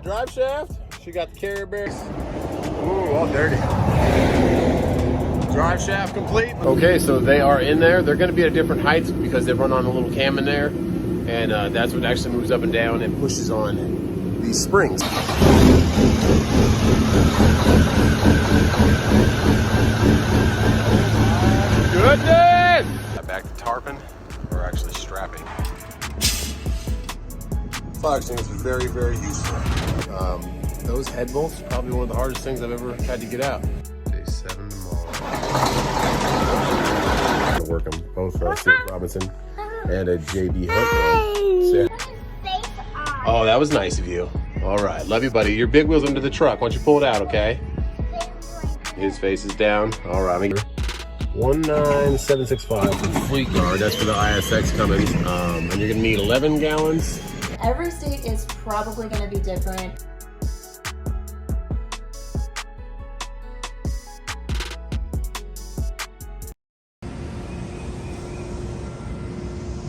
drive shaft. She got the carrier bearings. Ooh, all dirty. Drive shaft complete. Okay, so they are in there. They're going to be at different heights because they run on a little cam in there. And that's what actually moves up and down and pushes on these springs. Goodness! Back to tarping, or actually strapping. Fire extinguisher is very, very useful. Those head bolts are probably one of the hardest things I've ever had to get out. Day 7 tomorrow. I'm gonna work them both Stuart Robinson and a JB Hook. Oh, that was nice of you. All right, love you, buddy. Your big wheel's under the truck. Why don't you pull it out, okay? His face is down. All right, 19765 for Fleet Guard. That's for the ISX Cummins. And you're gonna need 11 gallons. Every state is probably gonna be different.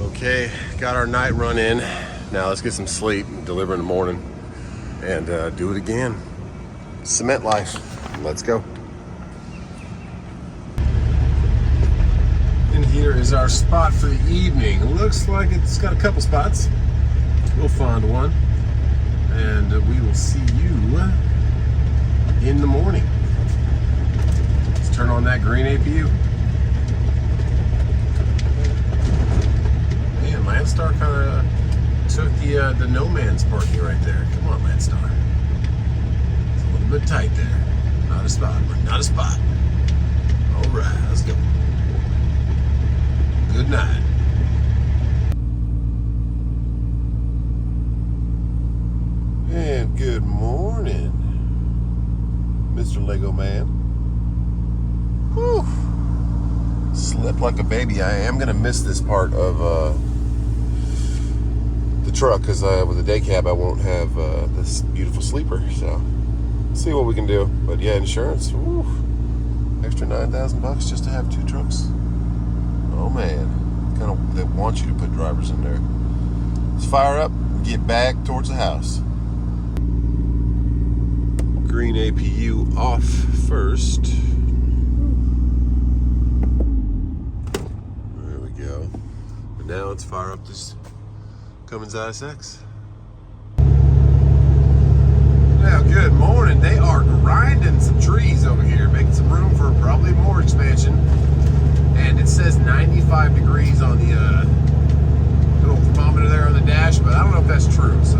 Okay, got our night run in. Now let's get some sleep and deliver in the morning and do it again. Cement life. Let's go. And here is our spot for the evening. Looks like it's got a couple spots. We'll find one. And we will see you in the morning. Let's turn on that green APU. Man, Landstar kind of took the no man's parking right there. Come on, Landstar. It's a little bit tight there. Not a spot, but not a spot. All right, let's go. Good night. And good morning, Mr. Lego Man. Whew. Slept like a baby. I am gonna miss this part of the truck because with the day cab I won't have this beautiful sleeper. So see what we can do. But yeah, insurance. Whew. Extra $9,000 just to have 2 trucks. Oh man, kind of they want you to put drivers in there. Let's fire up and get back towards the house. Green APU off first. There we go. And now let's fire up this Cummins ISX. Now, good morning. They are grinding some trees over here, making some room for probably more expansion. And it says 95 degrees on the little thermometer there on the dash, but I don't know if that's true. So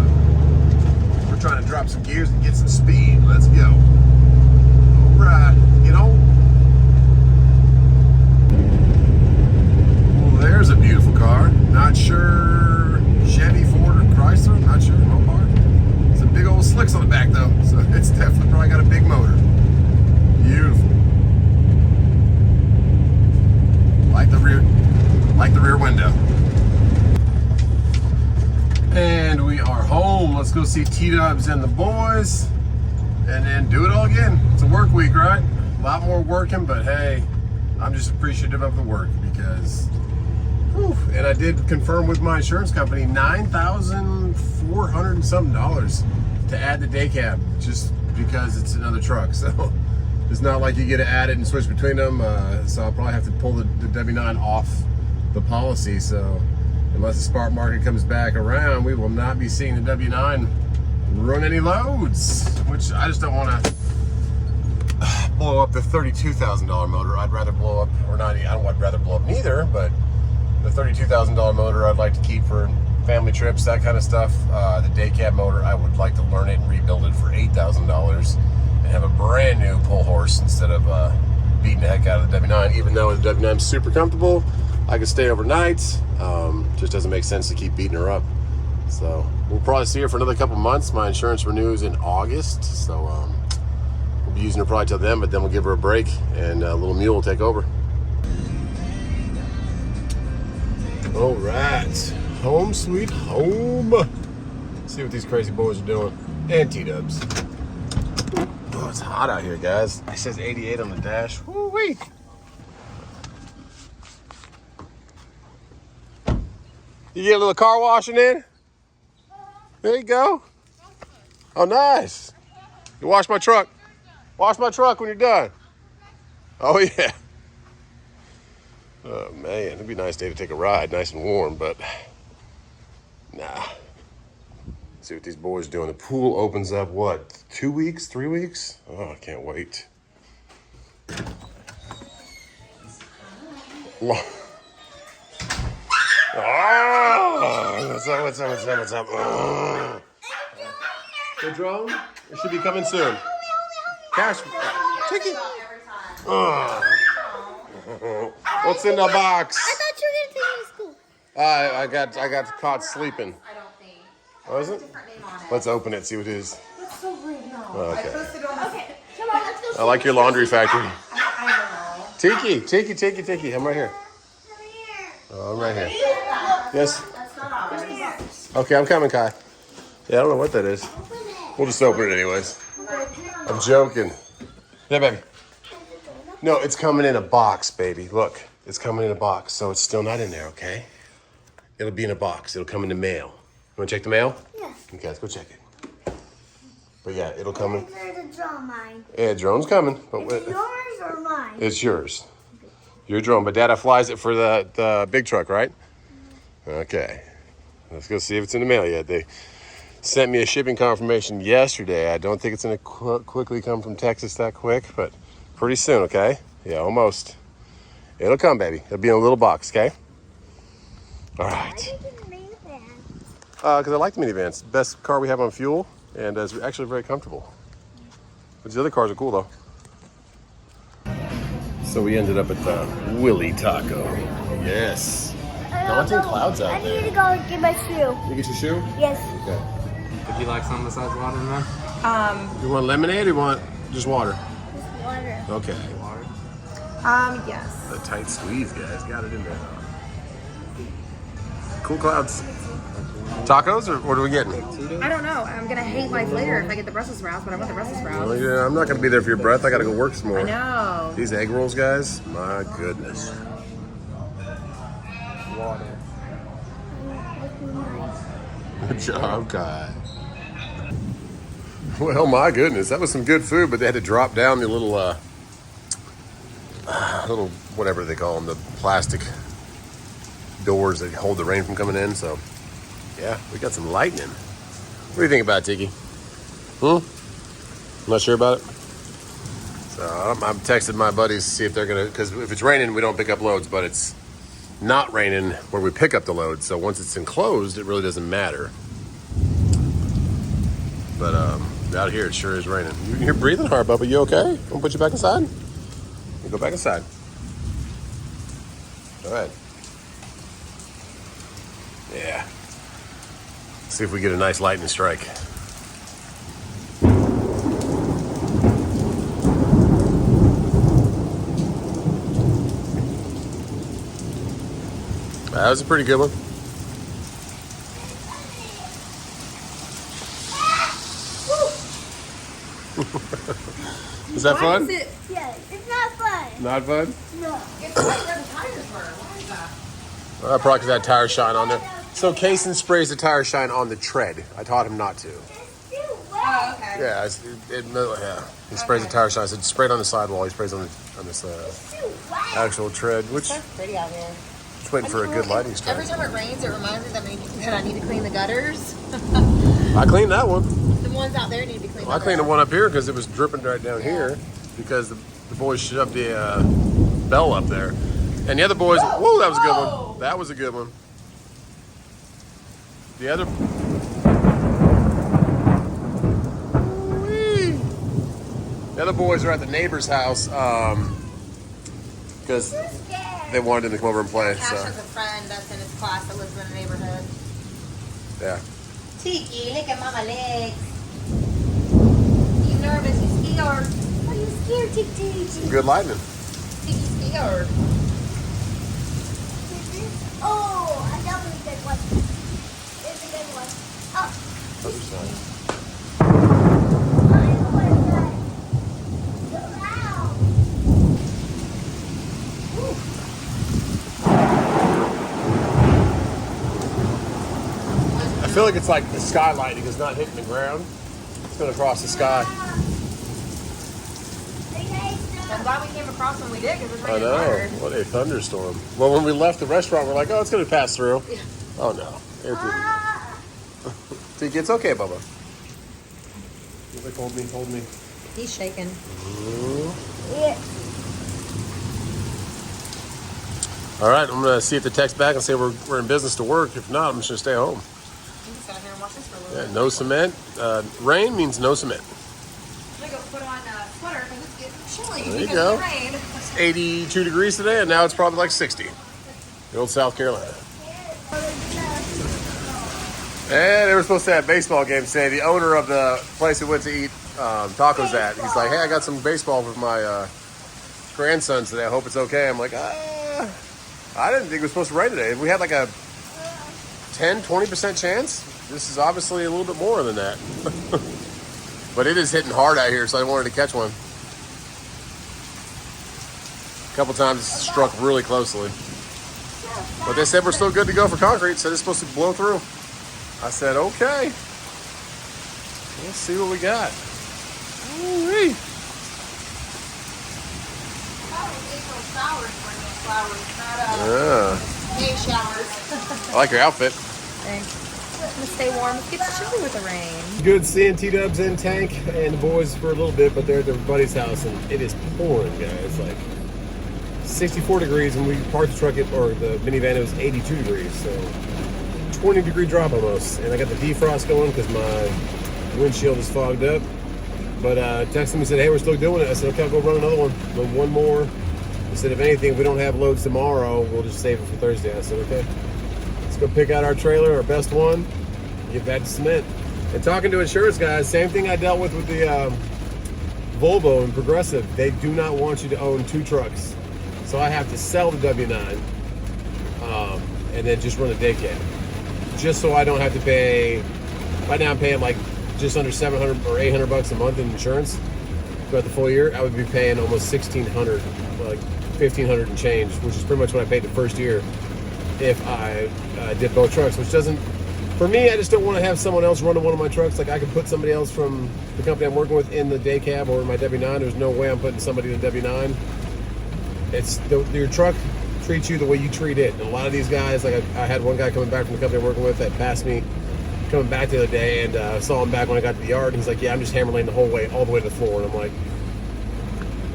we're trying to drop some gears and get some speed. Let's go. All right, get on. Well, there's a beautiful car. Not sure Chevy, Ford, or Chrysler. Not sure. No part. Some big old slicks on the back though, so it's definitely probably got a big motor. Beautiful. Like the rear window. And we are home. Let's go see T-Dubs and the boys and then do it all again. It's a work week, right? A lot more working, but hey, I'm just appreciative of the work because, whew, and I did confirm with my insurance company, $9,400 and something to add the day cab just because it's another truck. So it's not like you get to add it and switch between them. So I'll probably have to pull the W9 off the policy. So unless the spark market comes back around, we will not be seeing the W9 run any loads, which I just don't want to blow up the $32,000 motor. I'd rather blow up, or not, I don't want rather blow up neither, but the $32,000 motor I'd like to keep for family trips, that kind of stuff. The day cab motor, I would like to learn it and rebuild it for $8,000 and have a brand new pull horse instead of beating the heck out of the W9. Even though the W9 is super comfortable, I could stay overnight. Just doesn't make sense to keep beating her up. So we'll probably see her for another couple months. My insurance renews in August, so we'll be using her probably till then, but then we'll give her a break and little Mule will take over. All right, home sweet home. Let's see what these crazy boys are doing. And T-Dubs. Oh, it's hot out here, guys. It says 88 on the dash. Woo-wee. You get a little car washing in? There you go. Oh, nice. You wash my truck. Wash my truck when you're done. Oh, yeah. Oh, man. It'd be a nice day to take a ride, nice and warm, but nah. See what these boys are doing. The pool opens up, what, 2 weeks, 3 weeks? Oh, I can't wait. Oh, what's up? Oh. The drone? It should be coming soon. Cash. Take it. Oh. What's in the box? I thought you were going to take me to school. I got caught sleeping. I don't think. Oh, is it? Different name on it. Let's open it, see what it is. That's so rude. No. Okay. Okay, come on, let's go. I like your laundry factory. I don't know. Tiki. I'm right here. Oh, I'm right here. Yes. That's not ours. Okay, I'm coming, Kai. Yeah, I don't know what that is. We'll just open it anyways. I'm joking. Yeah, baby. No, it's coming in a box, baby. Look, it's coming in a box, so it's still not in there, okay? It'll be in a box. It'll come in the mail. You want to check the mail? Yeah. Okay, let's go check it. But yeah, it'll come in. The drone mine. Yeah, drone's coming. But Is it yours or mine? it's yours. Your drone, but Dada flies it for the big truck, right? Okay. Let's go see if it's in the mail yet. They sent me a shipping confirmation yesterday. I don't think it's going to quickly come from Texas that quick, but pretty soon, okay? Yeah, almost. It'll come, baby. It'll be in a little box, okay? All right. Why did you get a minivan? Because I like the minivans. Best car we have on fuel, and it's actually very comfortable. But the other cars are cool, though. So we ended up at the Willy Taco. Yes. Daunting clouds out I there. need to go get my shoe. You get your shoe? Yes. Okay. Would you like something besides water, man? You want lemonade or you want just water? Just water. Okay. Yes. A tight squeeze, guys. Got it in there. Cool clouds. Tacos or what are we getting? I don't know. I'm gonna hate life later if I get the Brussels sprouts, but I want the Brussels sprouts. Well, yeah, I'm not going to be there for your breath. I got to go work some more. I know. These egg rolls, guys. My goodness. Water. Good job, Kai. Well, my goodness, that was some good food, but they had to drop down the little whatever they call them, the plastic doors that hold the rain from coming in. So, yeah, we got some lightning. What do you think about it, Tiki? Not sure about it. So I'm texting my buddies to see if they're gonna, because if it's raining, we don't pick up loads, but it's not raining where we pick up the loads. So once it's enclosed, it really doesn't matter. But out here, it sure is raining. You're breathing hard, Bubba. You okay? I'm gonna put you back inside. You go back inside. All right. Yeah. See if we get a nice lightning strike. That was a pretty good one. Is that Why fun? is it? Yeah, it's not fun. Not fun? No. It's like where the tires were. Why is that? Probably because that tire shine on there. So Kaysen sprays the tire shine on the tread. I taught him not to. It's too wet. Oh, okay. Yeah, yeah. He sprays the tire shine. I said spray it on the sidewall. He sprays on this It's too wet. actual tread, which That's pretty out here. just waiting for a good lighting Every strike. time it rains, it reminds me that I need to clean the gutters. I cleaned that one. The ones out there need to be cleaned. Well, I cleaned the one up here because it was dripping right down here because the boys shoved the bell up there. And the other boys, whoa, that was a good one. That was a good one. The other... Whee! The other boys are at the neighbor's house because they wanted them to come over and play. Cash So, has a friend that's in his class that lives in the neighborhood. yeah. Tiki, look at mama legs. You nervous? You scared? Are you scared, Tiki? Good lightning. Tiki scared. Oh, a double good one. It's a good one. Oh, Other side. I feel like it's like the skylighting is not hitting the ground. It's going across the sky. I'm glad we came across when we did because it's I raining know. hard. What a thunderstorm. Well, when we left the restaurant, we're like, oh, it's going to pass through. Yeah. Oh, no. It didn't. Tiki, it's okay, Bubba. He's like, hold me. He's shaking. Yeah. All right, I'm going to see if they text back and say we're in business to work. If not, I'm just going to stay home. I'm just stand here and watch this for a little Yeah, bit. no cement. Rain means no cement. I'm going to go put on a sweater because it's getting chilly There you because go. of the rain. It's 82 degrees today, and now it's probably like 60. The old South Carolina. And they were supposed to have baseball games today. The owner of the place we went to eat tacos at, he's like, hey, I got some baseball for my grandsons today. I hope it's okay. I'm like, I didn't think it was supposed to rain today. We had like a 10-20% chance. This is obviously a little bit more than that. But it is hitting hard out here, so I wanted to catch one. A couple times it struck really closely. But they said we're still good to go for concrete. Said it's supposed to blow through. I said, okay. Let's see what we got. Ooh-wee. Yeah. May showers. I like your outfit. Thanks. I'm gonna stay warm. It gets chilly with the rain. Good seeing T-Dubs in Tank and the boys for a little bit, but they're at their buddy's house and it is pouring, guys. Like 64 degrees, and we parked the truck or the minivan, it was 82 degrees, so 20-degree drop almost. And I got the defrost going because my windshield is fogged up. But texted me and said, hey, we're still doing it. I said, okay, I'll go run another one. Run one more. He said, if anything, if we don't have loads tomorrow, we'll just save it for Thursday. I said, okay. Let's go pick out our trailer, our best one, get back to cement. And talking to insurance guys, same thing I dealt with the Volvo and Progressive. They do not want you to own two trucks. So I have to sell the W9 and then just run a day cab. Just so I don't have to pay, right now I'm paying like just under $700 or $800 a month in insurance throughout the full year. I would be paying almost $1,600, like $1,500 and change, which is pretty much what I paid the first year if I did both trucks, which doesn't, for me, I just don't want to have someone else running one of my trucks. Like I could put somebody else from the company I'm working with in the day cab or in my W9. There's no way I'm putting somebody in the W9. It's your truck treats you the way you treat it. And a lot of these guys, like I had one guy coming back from the company I'm working with that passed me coming back the other day, and saw him back when I got to the yard. And he's like, yeah, I'm just hammer lane the whole way, all the way to the floor. And I'm like,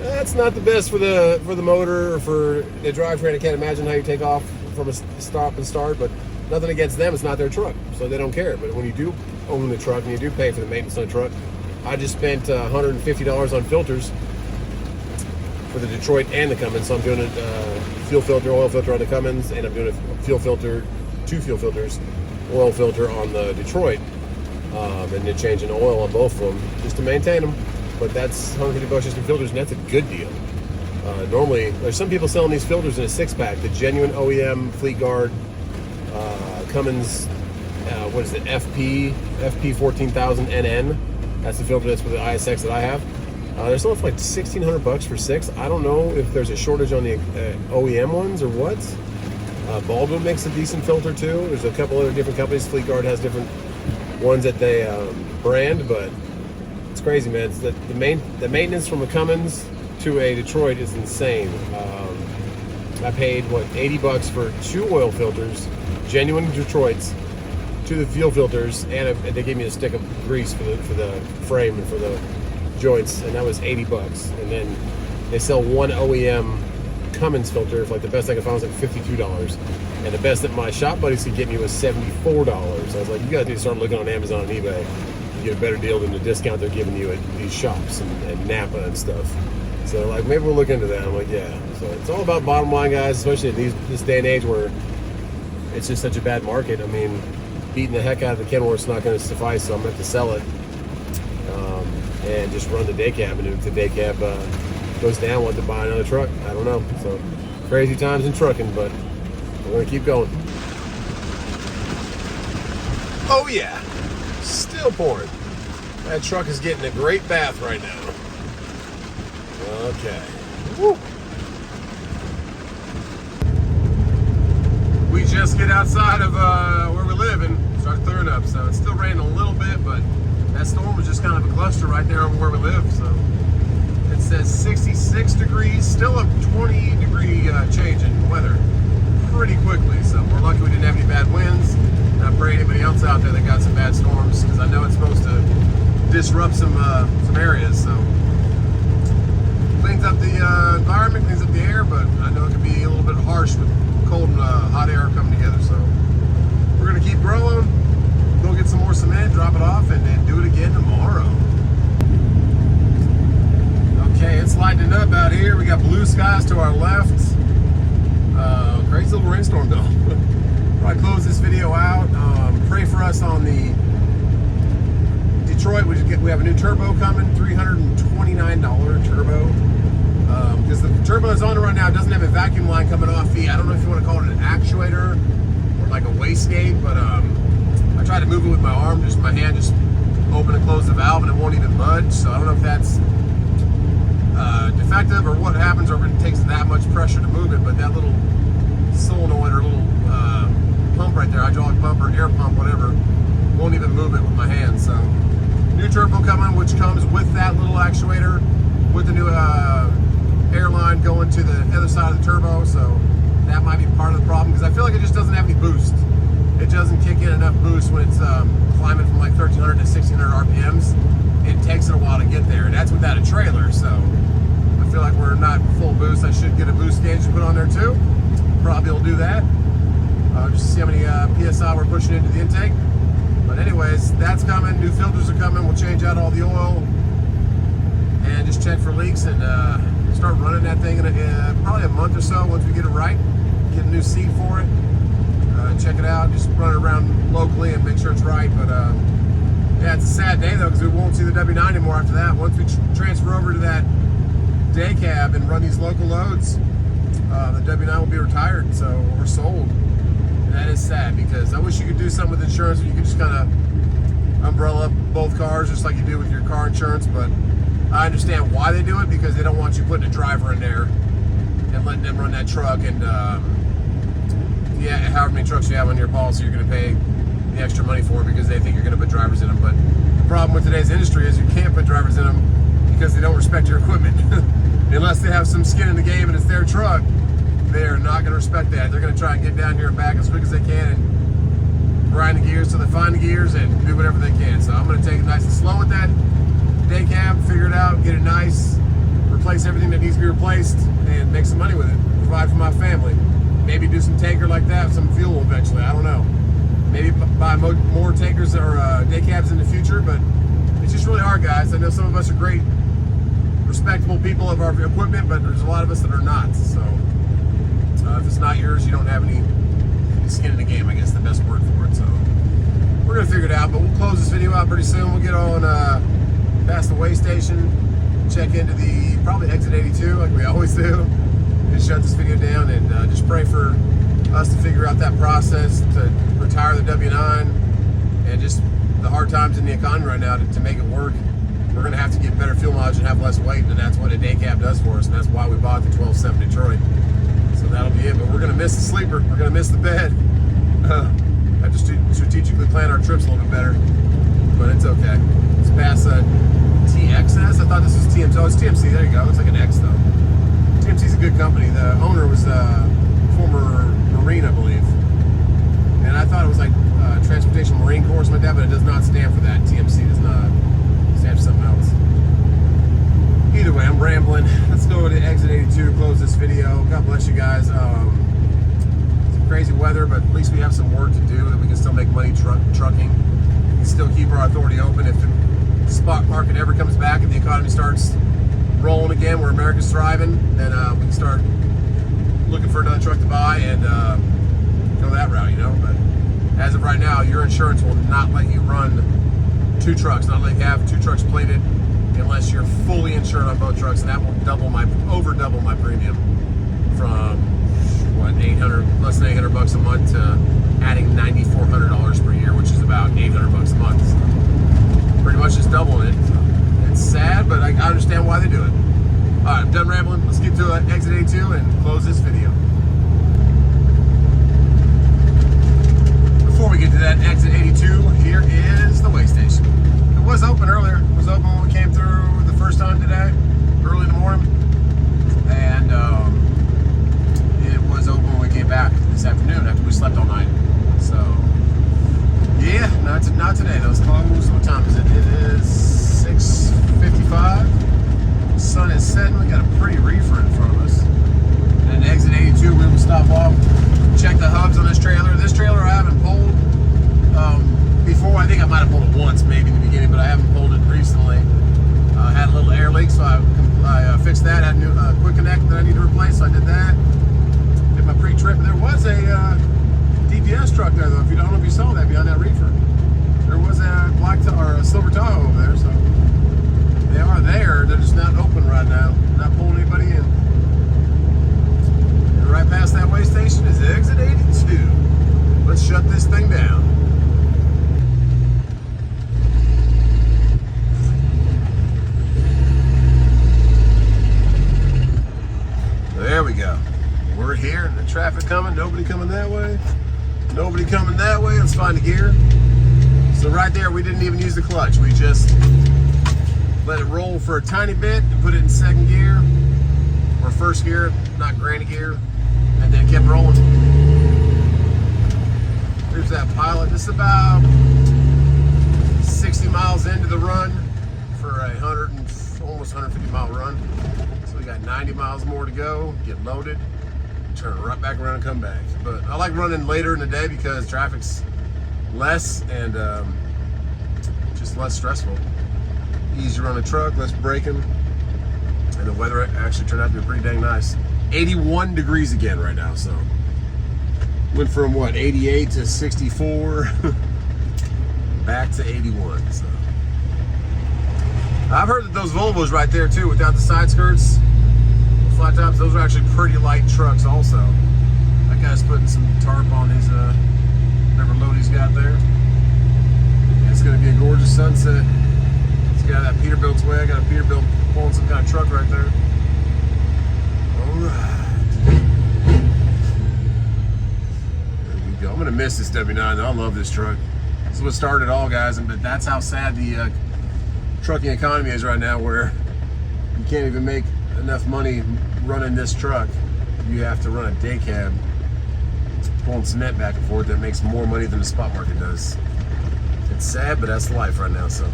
that's not the best for the motor or for the drivetrain. I can't imagine how you take off from a stop and start, but nothing against them. It's not their truck, so they don't care. But when you do own the truck and you do pay for the maintenance on the truck, I just spent $150 on filters for the Detroit and the Cummins. So I'm doing a fuel filter, oil filter on the Cummins, and I'm doing a fuel filter, 2 fuel filters, oil filter on the Detroit, and then changing oil on both of them just to maintain them. But that's $150 just in filters, and that's a good deal. Normally, there's some people selling these filters in a 6-pack. The genuine OEM Fleet Guard Cummins, what is it? FP 14000 NN. That's the filter that's for the ISX that I have. They're selling for like $1,600 for 6. I don't know if there's a shortage on the OEM ones or what. Baldwin makes a decent filter too. There's a couple other different companies. Fleet Guard has different ones that they brand, but it's crazy, man. It's the maintenance from a Cummins to a Detroit is insane. I paid what, $80 for 2 oil filters, genuine Detroits, 2 the fuel filters, and they gave me a stick of grease for the frame and for the joints, and that was $80. And then they sell 1 OEM Cummins filter. Like the best I could find was like $52, and the best that my shop buddies could get me was $74. I was like, you guys need to start looking on Amazon and eBay. You get a better deal than the discount they're giving you at these shops and Napa and stuff. So like, maybe we'll look into that. I'm like, yeah. So it's all about bottom line, guys, especially in this day and age where it's just such a bad market. I mean, beating the heck out of the Kenworth's not going to suffice, so I'm going to have to sell it and just run the day cab. And if the day cab goes down, we'll have to buy another truck. I don't know. So crazy times in trucking, but we're going to keep going. Oh yeah, still pouring. That truck is getting a great bath right now. Okay. Woo. We just get outside of where we live and start clearing up. So it's still raining a little bit, but that storm was just kind of cluster right there over where we live. So it says 66 degrees, still a 20-degree change in weather pretty quickly. So we're lucky we didn't have any bad winds. And I pray anybody else out there that got some bad storms, because I know it's supposed to disrupt some areas. So cleans up the environment, cleans up the air, but I know it can be a little bit harsh with cold and hot air coming together. So we're gonna keep growing, go get some more cement, drop it off, and then do it again tomorrow. Okay, it's lightening up out here. We got blue skies to our left. Crazy little rainstorm though. Probably close this video out. Pray for us on the Detroit. We have a new turbo coming, $329 turbo. Because the turbo is on the run now. It doesn't have a vacuum line coming off the, I don't know if you want to call it an actuator or like a wastegate, but I tried to move it with my arm, just my hand just open and close the valve and it won't even budge. So I don't know if that's defective or what happens, or if it takes that much pressure to move it, but that little solenoid or little pump right there, hydraulic pump or air pump, whatever, won't even move it with my hand. So new turbo coming, which comes with that little actuator, with the new airline going to the other side of the turbo. So that might be part of the problem, because I feel like it just doesn't have any boost. It doesn't kick in enough boost when it's climbing from like 1300 to 1600 RPMs. It takes it a while to get there, and that's without a trailer. So I feel like we're not full boost. I should get a boost gauge to put on there too. Probably will do that. Just to see how many PSI we're pushing into the intake. But anyways, that's coming. New filters are coming. We'll change out all the oil and just check for leaks and start running that thing in probably a month or so once we get it right. Get a new seat for it. Check it out. Just run it around locally and make sure it's right. But yeah, it's a sad day though, because we won't see the W9 anymore after that. Once we transfer over to that day cab and run these local loads, the W9 will be retired, so, or sold. And that is sad, because I wish you could do something with insurance where you could just kind of umbrella up both cars just like you do with your car insurance. But I understand why they do it, because they don't want you putting a driver in there and letting them run that truck. And yeah, however many trucks you have on your policy, you're going to pay the extra money for, because they think you're going to put drivers in them. But the problem with today's industry is you can't put drivers in them, because they don't respect your equipment. Unless they have some skin in the game and it's their truck, they are not going to respect that. They're going to try and get down here and back as quick as they can and grind the gears till they find the gears and do whatever they can. So I'm going to take it nice and slow with that day cab, figure it out, get it nice, replace everything that needs to be replaced, and make some money with it. Provide for my family. Maybe do some tanker like that, some fuel eventually. I don't know. Maybe buy more tankers or day cabs in the future, but it's just really hard, guys. I know some of us are great, respectable people of our equipment, but there's a lot of us that are not. So if it's not yours, you don't have any skin in the game, I guess the best word for it. So we're gonna figure it out, but we'll close this video out pretty soon. We'll get on past the weigh station, check into the probably exit 82 like we always do, and shut this video down, and just pray for us to figure out that process to retire the W9, and just the hard times in the economy right now to make it work. We're going to have to get better fuel mileage and have less weight, and that's what a day cab does for us, and that's why we bought the 12.7 Detroit. So that'll be it, but we're going to miss the sleeper. We're going to miss the bed. I just strategically plan our trips a little bit better, but it's okay. It's past TXS. I thought this was TMC. Oh, it's TMC. There you go. It looks like an X, though. TMC's a good company. The owner was former Marine, I believe. And I thought it was like Transportation Marine Corps, something like that, but it does not stand for that. TMC does not stand for something else. Either way, I'm rambling. Let's go to exit 82 to close this video. God bless you guys. Some crazy weather, but at least we have some work to do, that we can still make money trucking. We can still keep our authority open. If the spot market ever comes back and the economy starts rolling again, where America's thriving, then we can start looking for another truck to buy and go that route, you know. But as of right now, your insurance will not let you run two trucks, not let you have two trucks plated unless you're fully insured on both trucks, and that will over double my premium from what, less than $800 a month to adding $9,400 per year, which is about $800 a month. So pretty much just doubling it. So it's sad, but I understand why they do it. All right, I'm done rambling. Let's get to exit 82 and close this video. Before we get to that exit 82, here is the weigh station. It was open earlier. It was open when we fixed that. Had a new quick connect that I need to replace, so I did that. Did my pre-trip. There was a DPS truck there, though. If you don't know if you saw that behind that reefer, there was a a silver Tahoe over there. So they are there. They're just not open right now. Not pulling anybody in. And right past that way station is exit 82. Let's shut this thing down. There we go. We're here and the traffic coming. Nobody coming that way. Nobody coming that way. Let's find the gear. So right there, we didn't even use the clutch. We just let it roll for a tiny bit and put it in second gear or first gear, not granny gear, and then kept rolling. Here's that pilot. This is about 60 miles into the run for a almost 150 mile run. So we got 90 miles more to go, get loaded, turn right back around and come back. But I like running later in the day because traffic's less and just less stressful. Easy to run a truck, less braking, and the weather actually turned out to be pretty dang nice. 81 degrees again right now, so went from what, 88 to 64 back to 81. So I've heard that those Volvos right there too, without the side skirts, flat tops, those are actually pretty light trucks also. That guy's putting some tarp on his whatever load he's got there. It's gonna be a gorgeous sunset. Let's get out of that Peterbilt's way. I got a Peterbilt pulling some kind of truck right there. All right. There we go. I'm gonna miss this W9 though. I love this truck. This is what started it all, guys, but that's how sad the trucking economy is right now, where you can't even make enough money running this truck. You have to run a day cab pulling cement back and forth that makes more money than the spot market does. It's sad, but that's life right now. So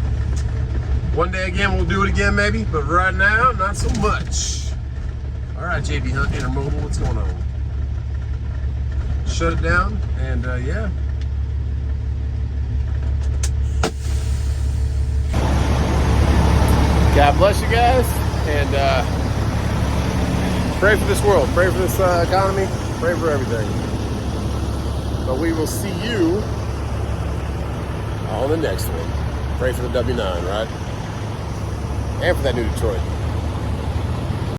one day again we'll do it again maybe, but right now not so much. All right, JB Hunt Intermodal, what's going on? Shut it down, and yeah. God bless you guys, and pray for this world, pray for this economy, pray for everything. But we will see you on the next one. Pray for the W9, right? And for that new Detroit.